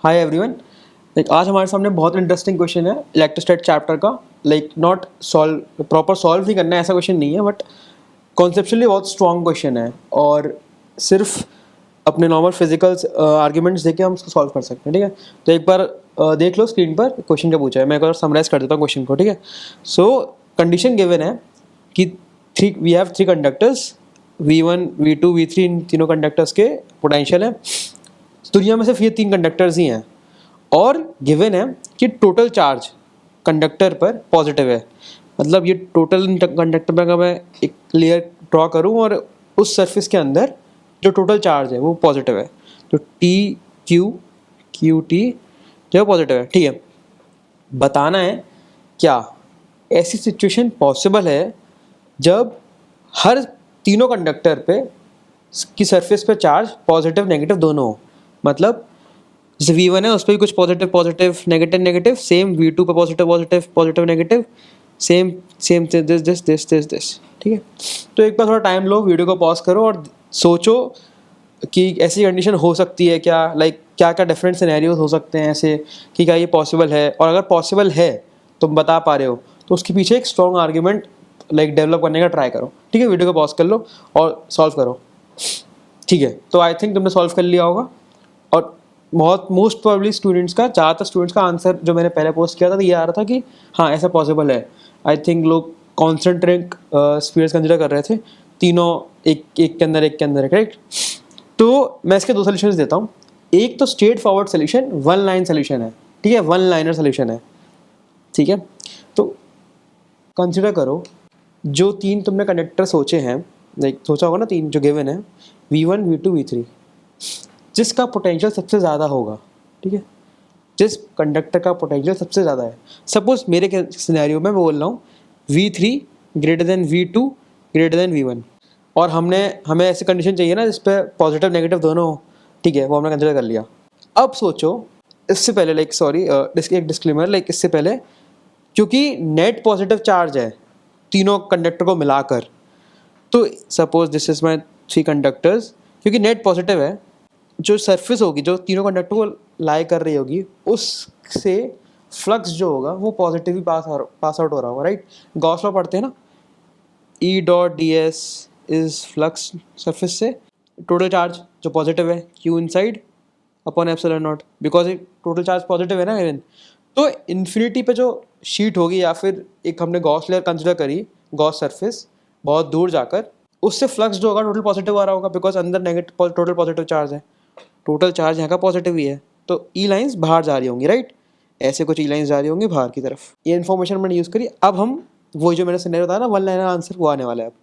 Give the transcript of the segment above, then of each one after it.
Hi everyone. आज हमारे सामने बहुत इंटरेस्टिंग क्वेश्चन है इलेक्ट्रोस्टैट चैप्टर का। नॉट सॉल्व प्रॉपर सॉल्व ही करना है ऐसा क्वेश्चन नहीं है, बट कॉन्सेप्चुअली बहुत स्ट्रॉन्ग क्वेश्चन है और सिर्फ अपने नॉर्मल फिजिकल आर्ग्यूमेंट्स देके हम उसको सॉल्व कर सकते हैं। ठीक है, तो एक बार देख लो स्क्रीन पर क्वेश्चन क्या पूछा है। मैं एक बार समराइज कर देता हूँ क्वेश्चन को। ठीक है, सो कंडीशन गिवन है कि we have three conductors V1, V2, V3, इन तीनों कंडक्टर्स के पोटेंशियल है। दुनिया में सिर्फ ये तीन कंडक्टर्स ही हैं और गिवन है कि टोटल चार्ज कंडक्टर पर पॉजिटिव है। मतलब ये टोटल कंडक्टर पर अगर मैं एक लेयर ड्रॉ करूं और उस सरफेस के अंदर जो टोटल चार्ज है वो पॉजिटिव है, तो QT जो है पॉजिटिव है। ठीक है, बताना है क्या ऐसी सिचुएशन पॉसिबल है जब हर तीनों कंडक्टर पे की सरफेस पे चार्ज पॉजिटिव नेगेटिव दोनों हो। मतलब जैसे V1 है उस पर भी कुछ positive positive negative negative, same V2 पे positive positive positive negative, same same this. ठीक है, तो एक बार थोड़ा टाइम लो, वीडियो को पॉज करो और सोचो कि ऐसी कंडीशन हो सकती है क्या। क्या क्या डिफरेंट सिनेरियोज हो सकते हैं ऐसे कि क्या ये पॉसिबल है, और अगर पॉसिबल है तुम बता पा रहे हो तो उसके पीछे एक स्ट्रॉन्ग आर्ग्यूमेंट डेवलप करने का ट्राई करो। ठीक है, वीडियो को पॉज कर लो और सॉल्व करो। ठीक है, तो आई थिंक तुमने सॉल्व कर लिया होगा और बहुत मोस्ट प्रोबेबली स्टूडेंट्स का, ज़्यादातर स्टूडेंट्स का आंसर जो मैंने पहले पोस्ट किया था तो ये आ रहा था कि हाँ ऐसा पॉसिबल है। आई थिंक लोग कॉन्सेंट्रिक स्पीड्स कंसिडर कर रहे थे, तीनों एक एक के अंदर करेक्ट। तो मैं इसके दो सोल्यूशंस देता हूँ। एक तो straight forward solution, one line solution है। ठीक है, वन लाइनर सोल्यूशन है। ठीक है, तो कंसिडर करो जो तीन तुमने कंडक्टर सोचे हैं, सोचा होगा ना तीन जो गिवन है V1, V2, V3, जिसका पोटेंशियल सबसे ज़्यादा होगा। ठीक है, जिस कंडक्टर का पोटेंशियल सबसे ज़्यादा है। सपोज मेरे सिनेरियो में मैं बोल रहा हूँ V3 greater than V2 greater than V1, और हमें ऐसी कंडीशन चाहिए ना जिस पे पॉजिटिव नेगेटिव दोनों हो। ठीक है, वो हमने कंसिडर कर लिया। अब सोचो इससे पहले एक डिस्क्लेमर, इससे पहले क्योंकि नेट पॉजिटिव चार्ज है तीनों कंडक्टर को मिलाकर, तो suppose this is my three conductors, क्योंकि नेट पॉजिटिव है, जो सरफेस होगी जो तीनों कंडक्टर को लाई कर रही होगी उससे फ्लक्स जो होगा वो पॉजिटिव ही पास आउट हो रहा होगा। राइट, गॉस लॉ पढ़ते हैं ना, E.ds इज फ्लक्स सरफेस से टोटल चार्ज जो पॉजिटिव है Q inside upon epsilon not, because एक टोटल चार्ज पॉजिटिव है ना इवन। तो इन्फिनिटी पे जो शीट होगी या फिर एक हमने गॉस लेयर कंसिडर करी, गॉस सरफेस बहुत दूर जाकर, उससे फ्लक्स जो होगा टोटल पॉजिटिव आ रहा होगा, बिकॉज अंदर नेगेटिव टोटल पॉजिटिव चार्ज है। टोटल चार्ज यहाँ का पॉजिटिव ही है, तो ई लाइन्स बाहर जा रही होंगी। राइट, ऐसे कुछ ई लाइन्स जा रही होंगी बाहर की तरफ। ये इन्फॉर्मेशन मैंने यूज़ करी। अब हम वो जो मैंने सिनेरियो बताया ना वन लाइनर आंसर, वो आने वाला है। अब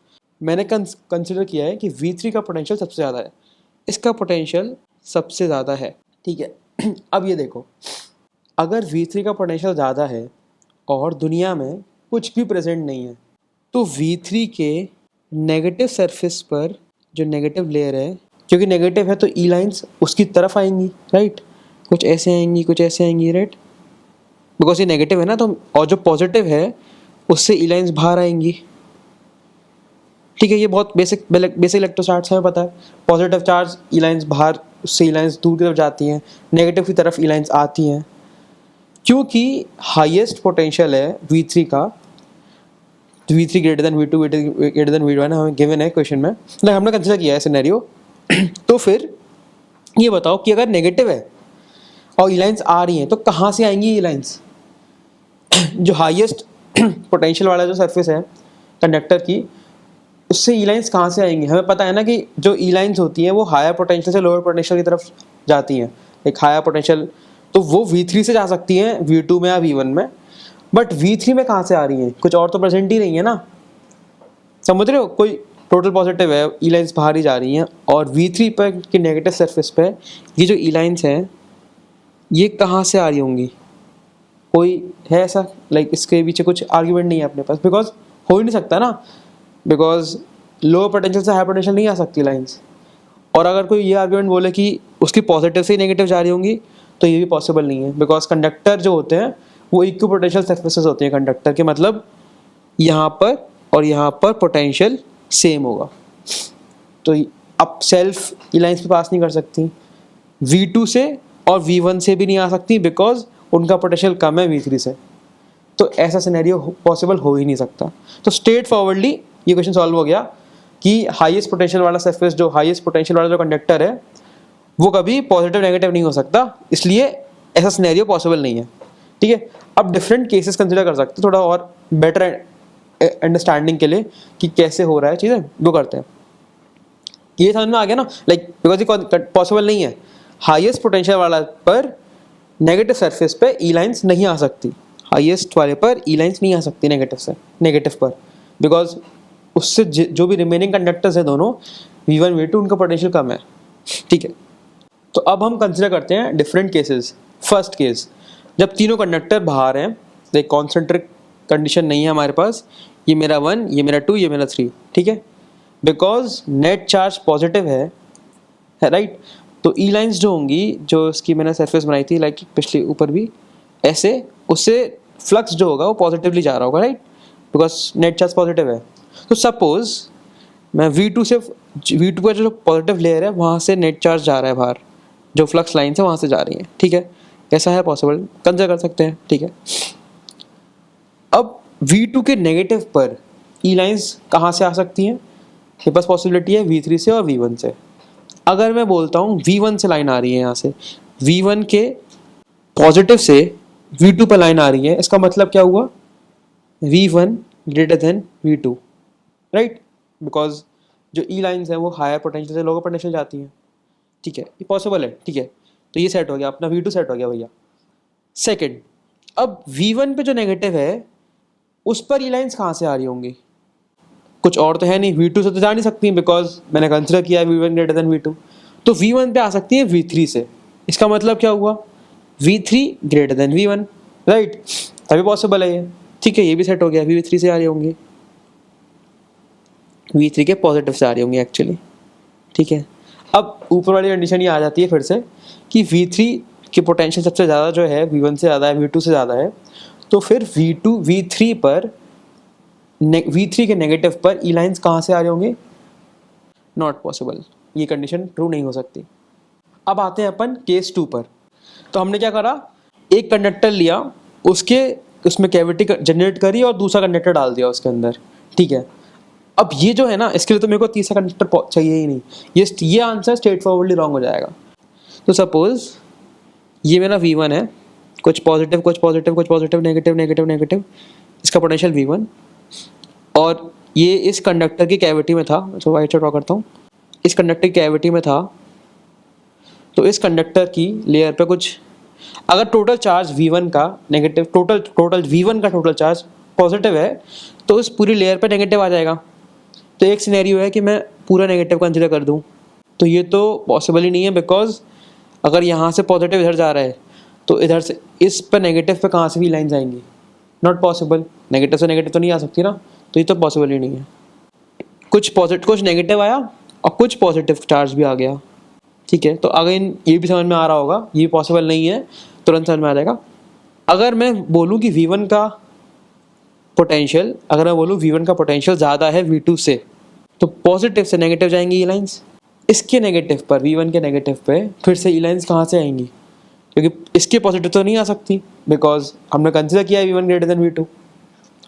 मैंने कंसिडर किया है कि V3 का पोटेंशियल सबसे ज़्यादा है, इसका पोटेंशियल सबसे ज़्यादा है। ठीक है, अब ये देखो, अगर V3 का पोटेंशियल ज़्यादा है और दुनिया में कुछ भी प्रेजेंट नहीं है, तो V3 के नेगेटिव सरफेस पर जो नेगेटिव लेयर है, क्योंकि नेगेटिव है तो ई लाइन्स उसकी तरफ आएंगी। राइट, कुछ ऐसे आएंगी कुछ ऐसे आएंगी। राइट, बिकॉज ये नेगेटिव है ना, तो और जो पॉजिटिव है उससे ई लाइन्स बाहर आएंगी। ठीक है, ये बहुत बेसिक इलेक्ट्रोस्टैट्स हमें पता है। पॉजिटिव चार्ज ई लाइन्स बाहर, उससे ई लाइन्स दूर की तरफ जाती हैं, नेगेटिव की तरफ ई लाइन्स आती हैं। क्योंकि हाईएस्ट पोटेंशियल है V3 का, V3 greater than V2 greater than V1 हमें गिवन है क्वेश्चन में, हमने कंसिडर किया है सिनेरियो। तो फिर ये बताओ कि अगर नेगेटिव है और ई लाइन्स आ रही हैं तो कहाँ से आएंगी ई लाइन्स? जो हाईएस्ट पोटेंशियल वाला जो सरफेस है कंडक्टर की, उससे ई लाइन्स कहाँ से आएंगी? हमें पता है ना कि जो ई लाइन्स होती हैं वो हायर पोटेंशियल से लोअर पोटेंशियल की तरफ जाती हैं। एक हायर पोटेंशियल तो वो V3 से जा सकती हैं V2 में या V1 में, बट V3 में कहाँ से आ रही हैं? कुछ और तो प्रेजेंट ही नहीं है ना, समझ रहे हो? कोई टोटल पॉजिटिव है, ई लाइन्स बाहर ही जा रही हैं, और V3 पर की नेगेटिव सरफेस पे ये जो ई लाइन्स हैं ये कहाँ से आ रही होंगी? कोई है ऐसा इसके पीछे कुछ आर्ग्यूमेंट नहीं है अपने पास, बिकॉज हो ही नहीं सकता ना, बिकॉज लोअर पोटेंशियल से हाई पोटेंशियल नहीं आ सकती लाइन्स। और अगर कोई ये आर्ग्यूमेंट बोले कि उसकी पॉजिटिव से ही नेगेटिव जा रही होंगी तो ये भी पॉसिबल नहीं है, बिकॉज कंडक्टर जो होते हैं वो इक्वी पोटेंशियल सरफेसेस होते हैं कंडक्टर के। मतलब यहाँ पर और यहाँ पर पोटेंशियल सेम होगा, तो अब सेल्फ ई लाइन्स पे पास नहीं कर सकती। V2 से और V1 से भी नहीं आ सकती बिकॉज उनका पोटेंशियल कम है V3 से। तो ऐसा सिनेरियो पॉसिबल हो ही नहीं सकता। तो स्ट्रेट फॉरवर्डली ये क्वेश्चन सॉल्व हो गया कि हाईएस्ट पोटेंशियल वाला सरफेस, जो हाईएस्ट पोटेंशियल वाला जो कंडक्टर है, वो कभी पॉजिटिव नेगेटिव नहीं हो सकता, इसलिए ऐसा सिनेरियो पॉसिबल नहीं है। ठीक है, अब डिफरेंट केसेस कंसिडर कर सकते हैं थोड़ा और बेटर अंडरस्टैंडिंग के लिए कि कैसे हो रहा है चीज़ें, वो करते हैं। ये समझ में आ गया ना, लाइक बिकॉज ये पॉसिबल नहीं है, हाईएस्ट पोटेंशियल वाला पर नेगेटिव सरफेस पे ई लाइन्स नहीं आ सकती, हाईएस्ट वाले पर ई लाइन्स नहीं आ सकती नेगेटिव से, नेगेटिव पर, बिकॉज उससे जो भी रिमेनिंग कंडक्टर्स हैं दोनों V1 V2 उनका पोटेंशियल कम है। ठीक है, तो अब हम कंसिडर करते हैं डिफरेंट केसेस। फर्स्ट केस, जब तीनों कंडक्टर बाहर हैं, लाइक कॉन्सेंट्रिक कंडीशन नहीं है हमारे पास, ये मेरा 1, ये मेरा 2, ये मेरा 3। ठीक है, बिकॉज नेट चार्ज पॉजिटिव है राइट। तो ई लाइन्स जो होंगी, जो इसकी मैंने सरफेस बनाई थी लाइक पिछले ऊपर भी ऐसे, उससे फ्लक्स जो होगा वो पॉजिटिवली जा रहा होगा right, because net charge positive है। तो सपोज मैं V2 से, V2 का जो पॉजिटिव लेयर है वहाँ से नेट चार्ज जा रहा है बाहर, जो फ्लक्स लाइन है वहाँ से जा रही है। ठीक है, ऐसा है पॉसिबल, कंसिडर कर सकते हैं। ठीक है, अब V2 के नेगेटिव पर ई लाइन्स कहाँ से आ सकती हैं? मेरे पास पॉसिबिलिटी है V3 से और V1 से। अगर मैं बोलता हूँ V1 से लाइन आ रही है यहाँ से, V1 के पॉजिटिव से V2 पर लाइन आ रही है, इसका मतलब क्या हुआ? V1 greater than V2 right, because जो ई लाइन्स हैं वो हायर पोटेंशियल से लोअर पोटेंशियल जाती हैं। ठीक है, ये पॉसिबल है। ठीक है, तो ये सेट हो गया, अपना V2 सेट हो गया भैया। सेकंड, अब V1 पे जो नेगेटिव है उस पर ई लाइन्स कहाँ से आ रही होंगी? कुछ और तो है नहीं, V2 से तो जा नहीं सकती बिकॉज मैंने कंसिडर किया है V1 ग्रेटर देन V2, तो V1 पे आ सकती है V3 से। इसका मतलब क्या हुआ? V3 greater than V1 right, तभी पॉसिबल है ये। ठीक है, ये भी सेट हो गया, V3 से आ रही होंगी, V3 के पॉजिटिव से आ रही होंगी एक्चुअली। ठीक है, अब ऊपर वाली कंडीशन ये आ जाती है फिर से कि V3 की पोटेंशियल सबसे ज़्यादा जो है V1 से ज़्यादा है, V2 से ज़्यादा है, तो फिर V3 पर V3 के नेगेटिव पर ई लाइन्स कहाँ से आ रहे होंगे? नॉट पॉसिबल, ये कंडीशन ट्रू नहीं हो सकती। अब आते हैं अपन केस 2 पर। तो हमने क्या करा, एक कंडक्टर लिया, उसमें कैविटी जनरेट करी और दूसरा कंडक्टर डाल दिया उसके अंदर। ठीक है, अब ये जो है ना, इसके लिए तो मेरे को तीसरा कंडक्टर चाहिए ही नहीं, ये आंसर स्ट्रेट फॉरवर्डली रॉन्ग हो जाएगा। तो सपोज ये मेरा V1 है, कुछ पॉजिटिव कुछ पॉजिटिव कुछ पॉजिटिव, नेगेटिव नेगेटिव नेगेटिव, इसका पोटेंशियल V1, और ये इस कंडक्टर की कैविटी में था, तो वाइट से ड्रॉ करता हूँ, इस कंडक्टर की कैविटी में था। तो इस कंडक्टर की लेयर पे कुछ, अगर टोटल चार्ज V1 का नेगेटिव, टोटल V1 का टोटल चार्ज पॉजिटिव है, तो इस पूरी लेयर पे नेगेटिव आ जाएगा। तो एक सिनेरियो है कि मैं पूरा नेगेटिव कंसिडर कर दूं, तो ये तो पॉसिबल ही नहीं है, बिकॉज अगर यहाँ से पॉजिटिव इधर जा रहा है तो इधर से इस पर नेगेटिव पे कहाँ से भी लाइन्स आएंगी? नॉट पॉसिबल, नेगेटिव से नेगेटिव तो नहीं आ सकती ना, तो ये तो पॉसिबल ही नहीं है। कुछ नेगेटिव आया और कुछ पॉजिटिव चार्ज भी आ गया। ठीक है, तो अगेन ये भी समझ में आ रहा होगा, ये पॉसिबल नहीं है, तुरंत समझ में आ जाएगा। अगर मैं बोलूँ कि V1 का पोटेंशियल, अगर मैं बोलूँ V1 का पोटेंशियल ज़्यादा है V2 से, तो पॉजिटिव से नेगेटिव जाएंगी ई लाइन्स, इसके नेगेटिव पर, V1 के नेगेटिव पे फिर से ई लाइन्स कहाँ से आएंगी? क्योंकि इसके पॉजिटिव तो नहीं आ सकती, बिकॉज हमने कंसिडर किया है V1 ग्रेटर देन V2।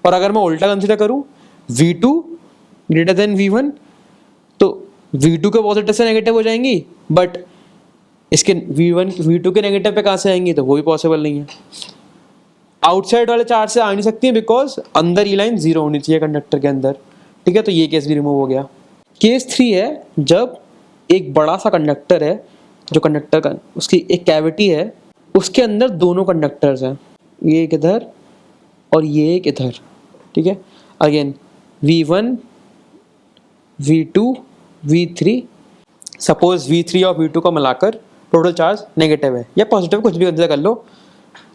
और अगर मैं उल्टा कंसिडर करूँ V2 ग्रेटर देन V1, तो V2 के पॉजिटिव से नेगेटिव हो जाएंगी, बट इसके V2 के नेगेटिव पे कहाँ से आएंगी? तो वो भी पॉसिबल नहीं है। आउटसाइड वाले चार्ज से आ नहीं सकती बिकॉज अंदर ई लाइन 0 होनी चाहिए कंडक्टर के अंदर। ठीक है, तो ये केस भी रिमूव हो गया। केस 3 है, जब एक बड़ा सा कंडक्टर है, जो कंडक्टर का उसकी एक कैविटी है, उसके अंदर दोनों कंडक्टर्स हैं, ये एक इधर और ये एक इधर। ठीक है, again V1 V2 V3, suppose V3 और V2 को मिलाकर टोटल चार्ज नेगेटिव है या पॉजिटिव, कुछ भी कंसिडर कर लो,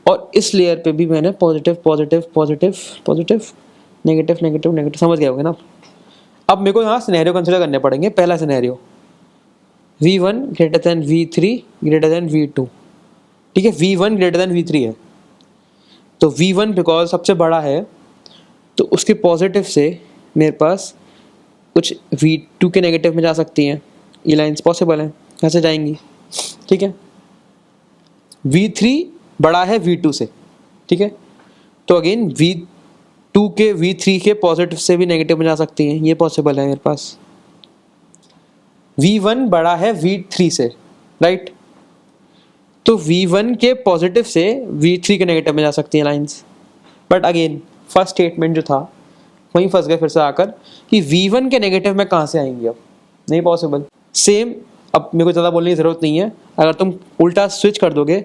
और इस लेयर पे भी मैंने positive positive positive positive negative negative negative, समझ गए होगे ना। अब मेरे को यहाँ सिनेरियो कंसिडर करने पड़ेंगे। पहला scenario, V1 greater than V3 greater than V2। ठीक है, V1 ग्रेटर देन V3 है, तो V1 बिकॉज सबसे बड़ा है, तो उसके पॉजिटिव से मेरे पास कुछ V2 के नेगेटिव में जा सकती हैं, ये लाइन्स पॉसिबल हैं, कैसे जाएंगी? ठीक है, V3 बड़ा है V2 से, ठीक है, तो अगेन V2 के V3 के पॉजिटिव से भी नेगेटिव में जा सकती हैं, ये पॉसिबल है मेरे पास। V1 बड़ा है V3 से, राइट, तो V1 के पॉजिटिव से V3 के नेगेटिव में जा सकती हैं lines. But again first statement जो था वहीं फंस गए फिर से आकर कि V1 के नेगेटिव में कहाँ से आएंगे, अब नहीं पॉसिबल। सेम, अब मेरे को ज़्यादा बोलने की ज़रूरत नहीं है, अगर तुम उल्टा स्विच कर दोगे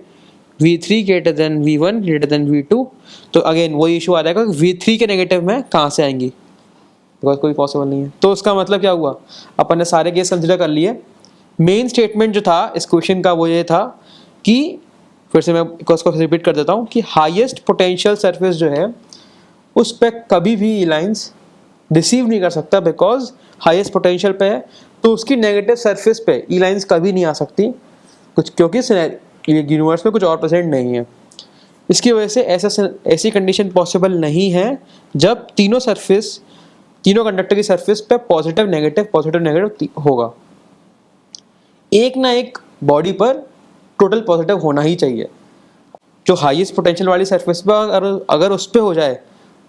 V3 greater than V1 greater than V2, तो अगेन वही इशू आ जाएगा V3 के नेगेटिव में कहाँ से आएंगी, बिकॉज कोई पॉसिबल नहीं है। तो उसका मतलब क्या हुआ, अपन ने सारे केस कंसिडर कर लिए। मेन स्टेटमेंट जो था इस क्वेश्चन का वो ये था कि, फिर से मैं उसको रिपीट कर देता हूँ, कि हाईएस्ट पोटेंशियल सरफेस जो है उस पर कभी भी लाइंस रिसीव नहीं कर सकता, बिकॉज हाईएस्ट पोटेंशियल पे है, तो उसकी नेगेटिव सरफेस पे ई लाइंस कभी नहीं आ सकती कुछ, क्योंकि यूनिवर्स में कुछ और प्रेजेंट नहीं है। इसकी वजह से ऐसी कंडीशन पॉसिबल नहीं है जब तीनों कंडक्टर की सरफेस पे पॉजिटिव नेगेटिव होगा। एक ना एक बॉडी पर टोटल पॉजिटिव होना ही चाहिए। जो हाईएस्ट पोटेंशियल वाली सरफेस पर अगर उस पर हो जाए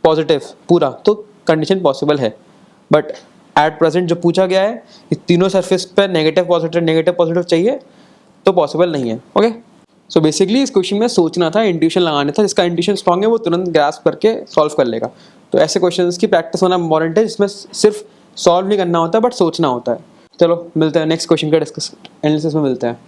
पॉजिटिव पूरा, तो कंडीशन पॉसिबल है। बट एट प्रेजेंट जो पूछा गया है कि तीनों सरफेस पर नेगेटिव पॉजिटिव चाहिए, तो पॉसिबल नहीं है। ओके, सो बेसिकली इस क्वेश्चन में सोचना था, इंट्यूशन लगाना था, जिसका इंट्यूशन स्ट्रॉन्ग है वो तुरंत ग्रास्प करके सॉल्व कर लेगा। तो ऐसे क्वेश्चंस की प्रैक्टिस होना इंपॉर्टेंट है, जिसमें सिर्फ सॉल्व नहीं करना होता बट सोचना होता है। चलो मिलते हैं नेक्स्ट क्वेश्चन का एनालिसिस में मिलते हैं।